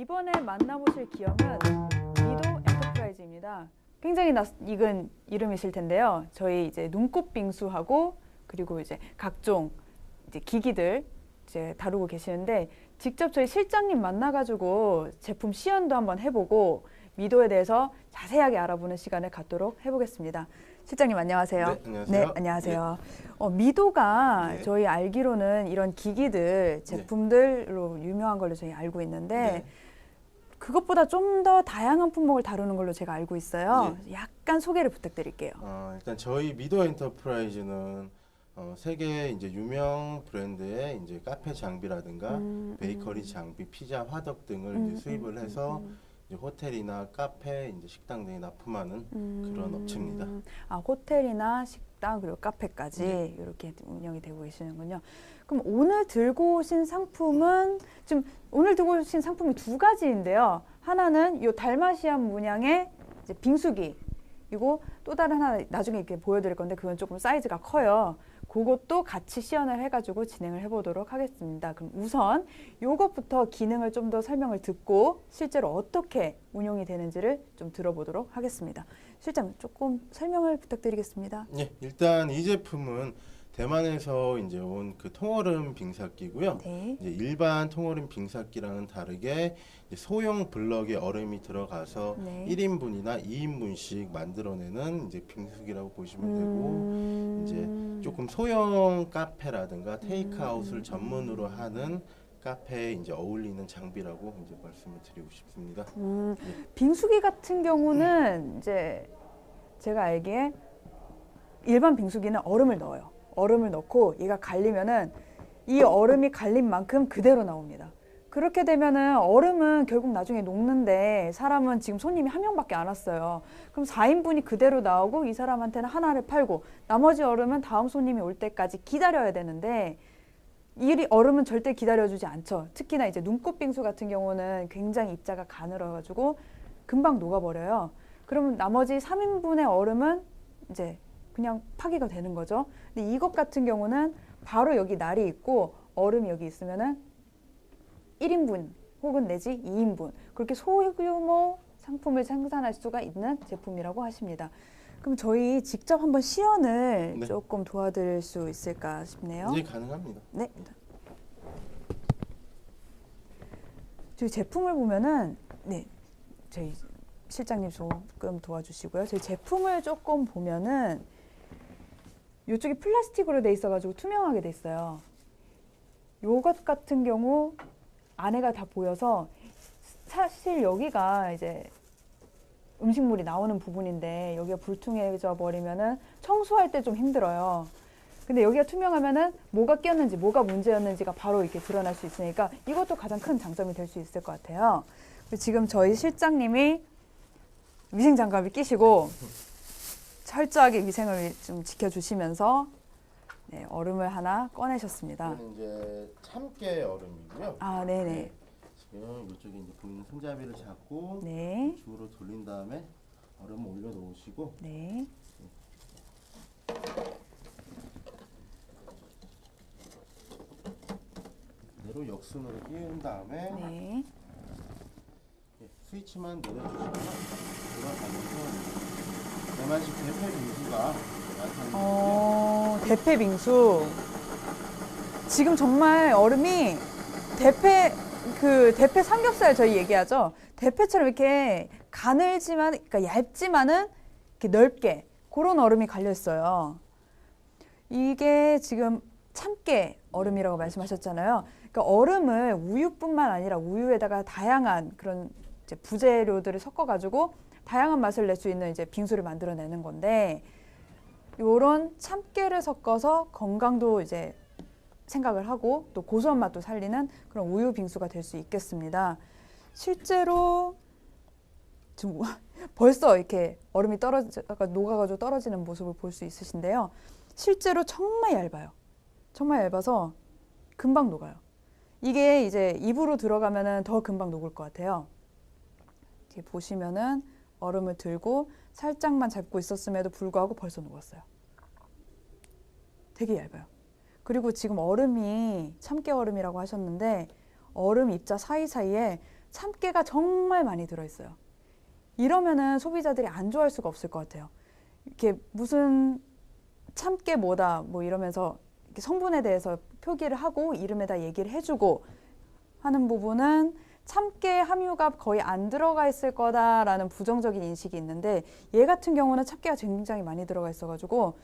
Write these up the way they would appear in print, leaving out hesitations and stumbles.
이번에 만나보실 기업은 미도 엔터프라이즈입니다. 굉장히 낯익은 이름이실 텐데요. 저희 이제 눈꽃 빙수하고 그리고 이제 각종 이제 기기들 이제 다루고 계시는데 직접 저희 실장님 만나가지고 제품 시연도 한번 해보고 미도에 대해서 자세하게 알아보는 시간을 갖도록 해보겠습니다. 실장님 안녕하세요. 네, 안녕하세요. 네, 안녕하세요. 미도가 네. 저희 알기로는 이런 기기들, 제품들로 유명한 걸로 저희 알고 있는데 네. 그것보다 좀 더 다양한 품목을 다루는 걸로 제가 알고 있어요. 약간 소개를 부탁드릴게요. 일단 저희 미도 엔터프라이즈는 세계 이제 유명 브랜드의 이제 카페 장비라든가 베이커리 장비, 피자, 화덕 등을 이제 수입을 해서 이제 호텔이나 카페, 이제 식당 등에 납품하는 그런 업체입니다. 호텔이나 식당 그리고 카페까지 이렇게 운영이 되고 계시는군요. 그럼 오늘 들고 오신 상품은 지금 오늘 들고 오신 상품이 두 가지인데요. 하나는 이 달마시안 문양의 이제 빙수기. 이거 또 다른 하나 나중에 이렇게 보여드릴 건데 그건 조금 사이즈가 커요. 그것도 같이 시연을 해가지고 진행을 해보도록 하겠습니다. 그럼 우선 이것부터 기능을 좀 더 설명을 듣고 실제로 어떻게 운용이 되는지를 좀 들어보도록 하겠습니다. 실장 조금 설명을 부탁드리겠습니다. 네, 일단 이 제품은 대만에서 이제 온 그 통얼음 빙사기고요. 네. 이제 일반 통얼음 빙사기랑은 다르게 이제 소형 블럭에 얼음이 들어가서 네. 1인분이나 2인분씩 만들어내는 이제 빙수기라고 보시면 되고 이제 조금 소형 카페라든가 테이크아웃을 전문으로 하는 카페에 이제 어울리는 장비라고 이제 말씀을 드리고 싶습니다. 빙수기 같은 경우는 이제 제가 알기에 일반 빙수기는 얼음을 넣어요. 얼음을 넣고 얘가 갈리면은 이 얼음이 갈린 만큼 그대로 나옵니다. 그렇게 되면은 얼음은 결국 나중에 녹는데 사람은 지금 손님이 한 명밖에 안 왔어요. 그럼 4인분이 그대로 나오고 이 사람한테는 하나를 팔고 나머지 얼음은 다음 손님이 올 때까지 기다려야 되는데 이 얼음은 절대 기다려주지 않죠. 특히나 이제 눈꽃 빙수 같은 경우는 굉장히 입자가 가늘어가지고 금방 녹아버려요. 그러면 나머지 3인분의 얼음은 이제 그냥 파기가 되는 거죠. 근데 이것 같은 경우는 바로 여기 날이 있고 얼음이 여기 있으면은 1인분 혹은 내지 2인분 그렇게 소규모 상품을 생산할 수가 있는 제품이라고 하십니다. 그럼 저희 직접 한번 시연을 네. 조금 도와드릴 수 있을까 싶네요. 네, 가능합니다. 네. 저희 제품을 보면은 네, 저희 실장님 조금 도와주시고요. 저희 제품을 조금 보면은 이쪽이 플라스틱으로 돼 있어가지고 투명하게 돼 있어요. 요것 같은 경우 안에가 다 보여서 사실 여기가 이제 음식물이 나오는 부분인데 여기가 불투명해져 버리면은 청소할 때 좀 힘들어요. 근데 여기가 투명하면은 뭐가 끼었는지 뭐가 문제였는지가 바로 이렇게 드러날 수 있으니까 이것도 가장 큰 장점이 될 수 있을 것 같아요. 지금 저희 실장님이 위생 장갑을 끼시고 철저하게 위생을 좀 지켜주시면서 네, 얼음을 하나 꺼내셨습니다. 이거는 이제 참깨 얼음이고요. 아, 네네. 지금 이쪽에 이제 보이는 손잡이를 잡고 네. 중으로 돌린 다음에 얼음을 올려 놓으시고 네. 그대로 역순으로 끼운 다음에 네. 스위치만 내려주시면 돌아가면서 대만식 대패 빙수가 완성되고요. 대패 빙수. 지금 정말 얼음이 대패 삼겹살 저희 얘기하죠. 대패처럼 이렇게 가늘지만, 그러니까 얇지만은 이렇게 넓게 그런 얼음이 갈려 있어요. 이게 지금 참깨 얼음이라고 말씀하셨잖아요. 그러니까 얼음을 우유뿐만 아니라 우유에다가 다양한 그런 이제 부재료들을 섞어가지고 다양한 맛을 낼 수 있는 이제 빙수를 만들어내는 건데, 이런 참깨를 섞어서 건강도 이제 생각을 하고 또 고소한 맛도 살리는 그런 우유 빙수가 될 수 있겠습니다. 실제로 지금 벌써 이렇게 얼음이 녹아가지고 떨어지는 모습을 볼 수 있으신데요. 실제로 정말 얇아요. 정말 얇아서 금방 녹아요. 이게 이제 입으로 들어가면은 더 금방 녹을 것 같아요. 이렇게 보시면은 얼음을 들고 살짝만 잡고 있었음에도 불구하고 벌써 녹았어요. 되게 얇아요. 그리고 지금 얼음이 참깨 얼음이라고 하셨는데 얼음 입자 사이사이에 참깨가 정말 많이 들어있어요. 이러면은 소비자들이 안 좋아할 수가 없을 것 같아요. 이렇게 무슨 참깨 뭐다 뭐 이러면서 이렇게 성분에 대해서 표기를 하고 이름에다 얘기를 해주고 하는 부분은 참깨 함유가 거의 안 들어가 있을 거다라는 부정적인 인식이 있는데 얘 같은 경우는 참깨가 굉장히 많이 들어가 있어가지고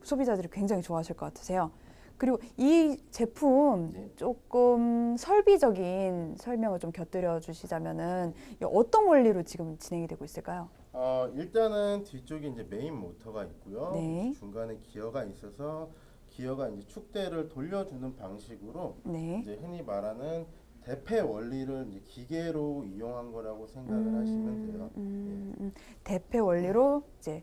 소비자들이 굉장히 좋아하실 것 같으세요. 그리고 이 제품 네. 조금 설비적인 설명을 좀 곁들여 주시자면은 이게 어떤 원리로 지금 진행이 되고 있을까요? 일단은 뒤쪽에 이제 메인 모터가 있고요. 네. 중간에 기어가 있어서 기어가 이제 축대를 돌려주는 방식으로 네. 이제 흔히 말하는 대패 원리를 이제 기계로 이용한 거라고 생각을 하시면 돼요. 대패 원리로 이제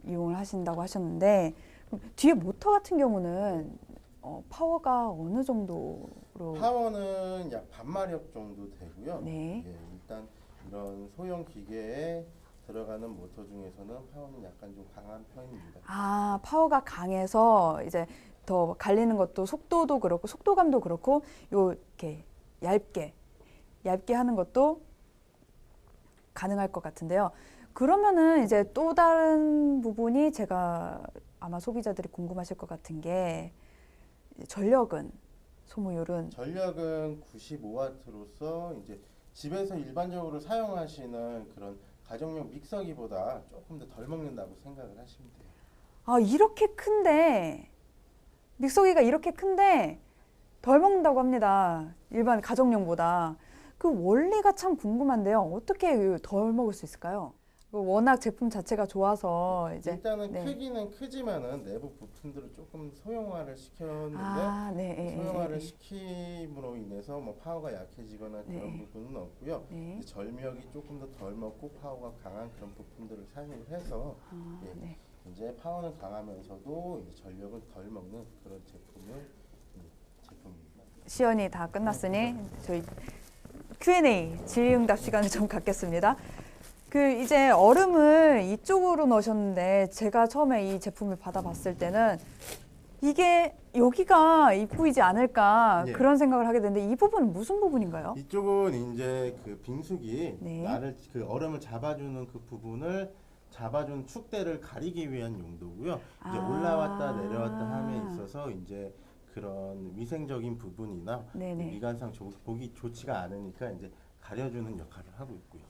이용을 하신다고 하셨는데 그럼 뒤에 모터 같은 경우는 파워가 어느 정도로? 파워는 약 반마력 정도 되고요. 네. 예, 일단 이런 소형 기계에 들어가는 모터 중에서는 파워는 약간 좀 강한 편입니다. 아, 파워가 강해서 이제 더 갈리는 것도 속도도 그렇고 속도감도 그렇고 요 이렇게 얇게 하는 것도 가능할 것 같은데요. 그러면은 이제 또 다른 부분이 제가 아마 소비자들이 궁금하실 것 같은 게 전력은 소모율은 전력은 95W로서 이제 집에서 일반적으로 사용하시는 그런 가정용 믹서기보다 조금 더 덜 먹는다고 생각을 하시면 돼요. 아, 이렇게 큰데 믹서기가 이렇게 큰데 덜 먹는다고 합니다. 일반 가정용보다. 그 원리가 참 궁금한데요. 어떻게 덜 먹을 수 있을까요? 워낙 제품 자체가 좋아서 이제 일단은 네. 크기는 크지만은 내부 부품들을 조금 소형화를 시켰는데 아, 네. 소형화를 시킴으로 인해서 뭐 파워가 약해지거나 그런 네. 부분은 없고요. 네. 이제 절벽이 조금 더 덜 먹고 파워가 강한 그런 부품들을 사용을 해서 예, 네. 이제 파워는 강하면서도 이제 전력은 덜 먹는 그런 제품입니다. 시연이 다 끝났으니 저희 Q&A 질의응답 시간을 좀 갖겠습니다. 이제 얼음을 이쪽으로 넣으셨는데 제가 처음에 이 제품을 받아봤을 때는 이게 여기가 입구이지 않을까 예. 그런 생각을 하게 되는데 이 부분은 무슨 부분인가요? 이쪽은 이제 그 빙수기 네. 나를 그 얼음을 잡아주는 그 부분을 잡아준 축대를 가리기 위한 용도고요. 이제 올라왔다 내려왔다 함에 있어서 이제 그런 위생적인 부분이나 네네. 미관상 보기 좋지가 않으니까 이제 가려주는 역할을 하고 있고요.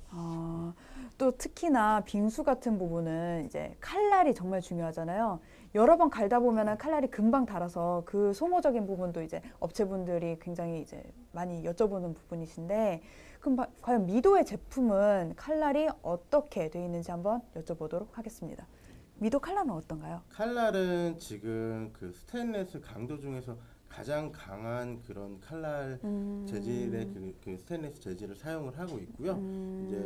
또 특히나 빙수 같은 부분은 이제 칼날이 정말 중요하잖아요. 여러 번 갈다 보면은 칼날이 금방 닳아서 그 소모적인 부분도 이제 업체분들이 굉장히 이제 많이 여쭤보는 부분이신데 그럼 과연 미도의 제품은 칼날이 어떻게 되어 있는지 한번 여쭤보도록 하겠습니다. 미도 칼날은 어떤가요? 칼날은 지금 그 스테인리스 강도 중에서 가장 강한 그런 칼날 재질의 그 스테인리스 재질을 사용을 하고 있고요. 이제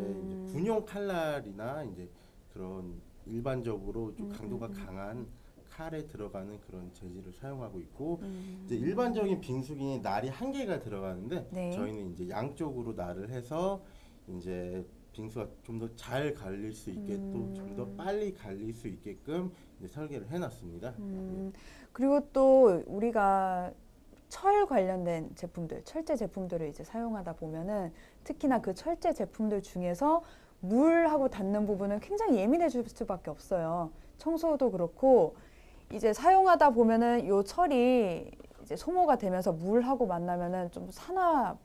군용 칼날이나 이제 그런 일반적으로 좀 강도가 강한 칼에 들어가는 그런 재질을 사용하고 있고 이제 일반적인 빙수기는 날이 한 개가 들어가는데 네. 저희는 이제 양쪽으로 날을 해서 이제 빙수가 좀 더 잘 갈릴 수 있게 또 좀 더 빨리 갈릴 수 있게끔 이제 설계를 해놨습니다. 그리고 또 우리가 철 관련된 제품들, 철제 제품들을 이제 사용하다 보면은 특히나 그 철제 제품들 중에서 물하고 닿는 부분은 굉장히 예민해질 수밖에 없어요. 청소도 그렇고 이제 사용하다 보면은 요 철이 이제 소모가 되면서 물하고 만나면은 좀 산화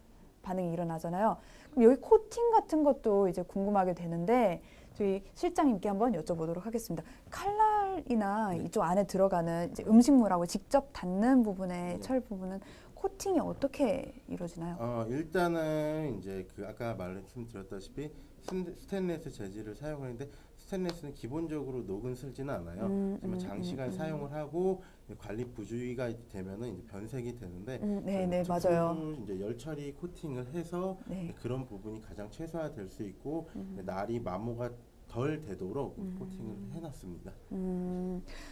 반응이 일어나잖아요. 그럼 여기 코팅 같은 것도 이제 궁금하게 되는데 저희 실장님께 한번 여쭤보도록 하겠습니다. 칼날이나 이쪽 안에 들어가는 이제 음식물하고 직접 닿는 부분의 철 부분은 코팅이 어떻게 이루어지나요? 일단은 이제 그 아까 말씀드렸다시피 스테인리스 재질을 사용하는데 스테인리스는 기본적으로 녹은 슬지는 않아요. 하지만 장시간 사용을 하고 관리 부주의가 되면은 이제 변색이 되는데 네, 맞아요. 이제 열 처리 코팅을 해서 네. 그런 부분이 가장 최소화될 수 있고 날이 마모가 덜 되도록 코팅을 해놨습니다.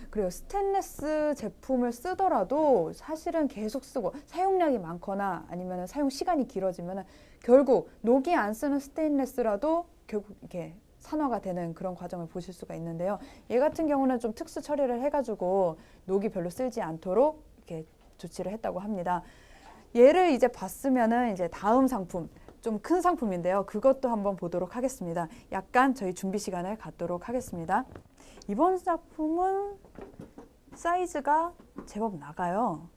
그리고 스테인리스 제품을 쓰더라도 사실은 계속 쓰고 사용량이 많거나 아니면 사용 시간이 길어지면 결국 녹이 안 쓰는 스테인리스라도 결국 이렇게 산화가 되는 그런 과정을 보실 수가 있는데요. 얘 같은 경우는 좀 특수 처리를 해가지고 녹이 별로 쓸지 않도록 이렇게 조치를 했다고 합니다. 얘를 이제 봤으면은 이제 다음 상품 좀 큰 상품인데요. 그것도 한번 보도록 하겠습니다. 약간 저희 준비 시간을 갖도록 하겠습니다. 이번 작품은 사이즈가 제법 나가요.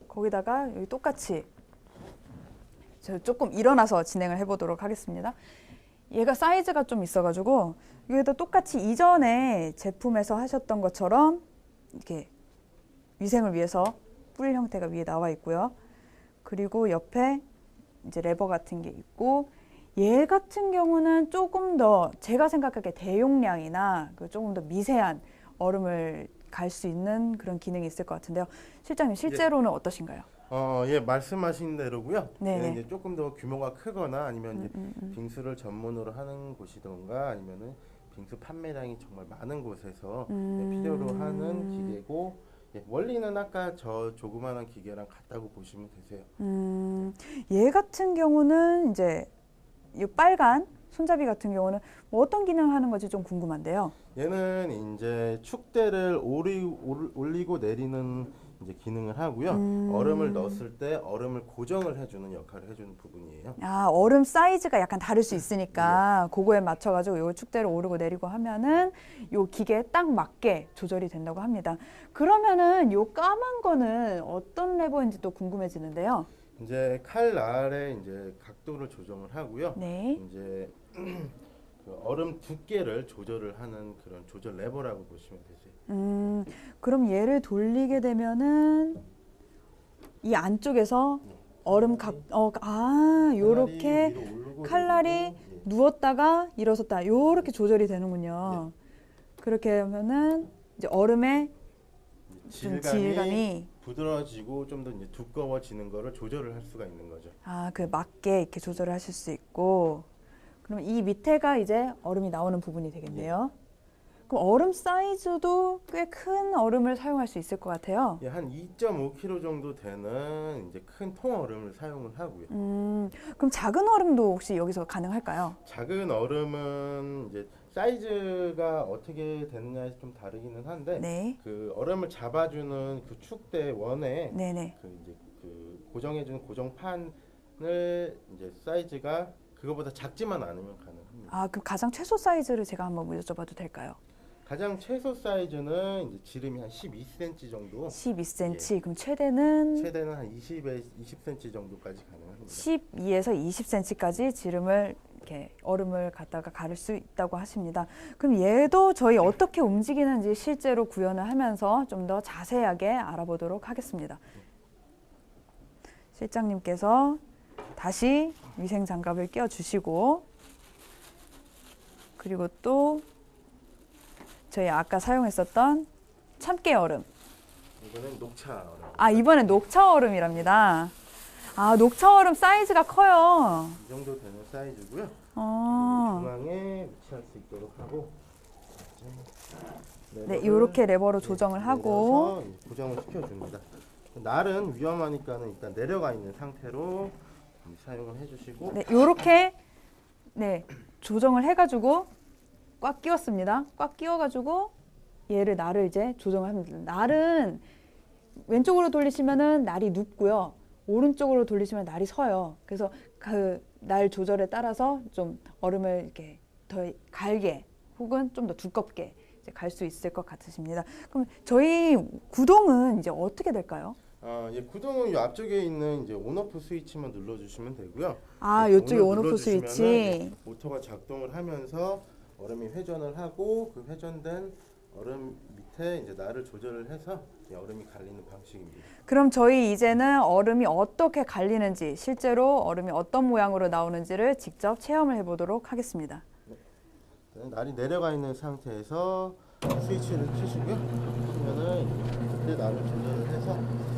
거기다가 여기 똑같이 저 조금 일어나서 진행을 해보도록 하겠습니다. 얘가 사이즈가 좀 있어가지고 여기다 똑같이 이전에 제품에서 하셨던 것처럼 이렇게 위생을 위해서 뿔 형태가 위에 나와 있고요. 그리고 옆에 이제 레버 같은 게 있고, 얘 같은 경우는 조금 더 제가 생각하기에 대용량이나 그 조금 더 미세한 얼음을 갈 수 있는 그런 기능이 있을 것 같은데요. 실장님 실제로는 어떠신가요? 예, 말씀하신 대로고요. 네네. 예, 이제 조금 더 규모가 크거나 아니면 이제 빙수를 전문으로 하는 곳이던가 아니면은 빙수 판매량이 정말 많은 곳에서 필요로 하는 기계고, 예, 원리는 아까 저 조그마한 기계랑 같다고 보시면 되세요. 얘 같은 경우는 이제 이 빨간 손잡이 같은 경우는 뭐 어떤 기능을 하는 건지 좀 궁금한데요. 얘는 이제 축대를 올리고 내리는 이제 기능을 하고요. 얼음을 넣었을 때 얼음을 고정을 해주는 역할을 해주는 부분이에요. 아, 얼음 사이즈가 약간 다를 수 있으니까 그거에 맞춰가지고 요 축대를 오르고 내리고 하면은 요 기계에 딱 맞게 조절이 된다고 합니다. 그러면은 요 까만 거는 어떤 레버인지 또 궁금해지는데요. 이제 칼 아래 이제 각도를 조정을 하고요. 네. 이제 그 얼음 두께를 조절을 하는 그런 조절 레버라고 보시면 되세요. 그럼 얘를 돌리게 되면은 이 안쪽에서 얼음 요렇게 위로 오르고 칼날이 내리고, 예. 누웠다가 일어섰다 요렇게 조절이 되는군요. 그렇게 하면은 이제 얼음의 좀 질감이 부드러워지고 좀 더 이제 두꺼워지는 거를 조절을 할 수가 있는 거죠. 그 맞게 이렇게 조절을 하실 수 있고, 그럼 이 밑에가 이제 얼음이 나오는 부분이 되겠네요. 그럼 얼음 사이즈도 꽤 큰 얼음을 사용할 수 있을 것 같아요. 예, 한 2.5kg 정도 되는 이제 큰 통 얼음을 사용을 하고요. 그럼 작은 얼음도 혹시 여기서 가능할까요? 작은 얼음은 이제 사이즈가 어떻게 되느냐에 좀 다르기는 한데, 네. 그 얼음을 잡아주는 그 축대 원에 네네. 그 이제 그 고정해주는 고정판을 이제 사이즈가 그거보다 작지만 않으면 가능합니다. 그럼 가장 최소 사이즈를 제가 한번 여쭤봐도 될까요? 가장 최소 사이즈는 이제 지름이 한 12cm 정도, 12cm. 그럼 최대는 최대는 한 20cm 정도까지 가능합니다. 12에서 20cm까지 지름을 이렇게 얼음을 갖다가 가를 수 있다고 하십니다. 그럼 얘도 저희 어떻게 움직이는지 실제로 구현을 하면서 좀 더 자세하게 알아보도록 하겠습니다. 실장님께서 다시 위생 장갑을 끼워 주시고, 그리고 또 저희 아까 사용했었던 참깨 얼음. 이거는 녹차 얼음. 이번엔 녹차 얼음이랍니다. 녹차 얼음 사이즈가 커요. 이 정도 되는 사이즈고요. 어. 중앙에 위치할 수 있도록 하고, 네, 이렇게 레버로 조정을 하고, 내려서 고정을 시켜줍니다. 날은 위험하니까는 일단 내려가 있는 상태로 사용을 해주시고, 네, 이렇게 네, 조정을 해가지고 꽉 끼웠습니다. 꽉 끼워가지고 얘를 날을 이제 조정을 합니다. 날은 왼쪽으로 돌리시면은 날이 눕고요. 오른쪽으로 돌리시면 날이 서요. 그래서 그 날 조절에 따라서 좀 얼음을 이렇게 더 갈게 혹은 좀 더 두껍게 갈 수 있을 것 같으십니다. 그럼 저희 구동은 이제 어떻게 될까요? 예, 구동은 이 앞쪽에 있는 이제 온오프 스위치만 눌러주시면 되고요. 이쪽에 오늘 온오프 눌러주시면은 스위치. 모터가 작동을 하면서 얼음이 회전을 하고, 그 회전된 얼음 밑에 이제 날을 조절을 해서 얼음이 갈리는 방식입니다. 그럼 저희 이제는 얼음이 어떻게 갈리는지, 실제로 얼음이 어떤 모양으로 나오는지를 직접 체험을 해보도록 하겠습니다. 날이 내려가 있는 상태에서 스위치를 켜시고요. 그러면은 이때 날을 조절을 해서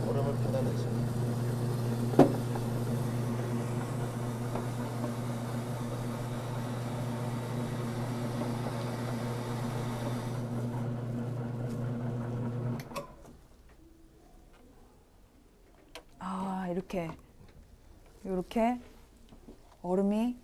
얼음을 받아내십니다. 이렇게 얼음이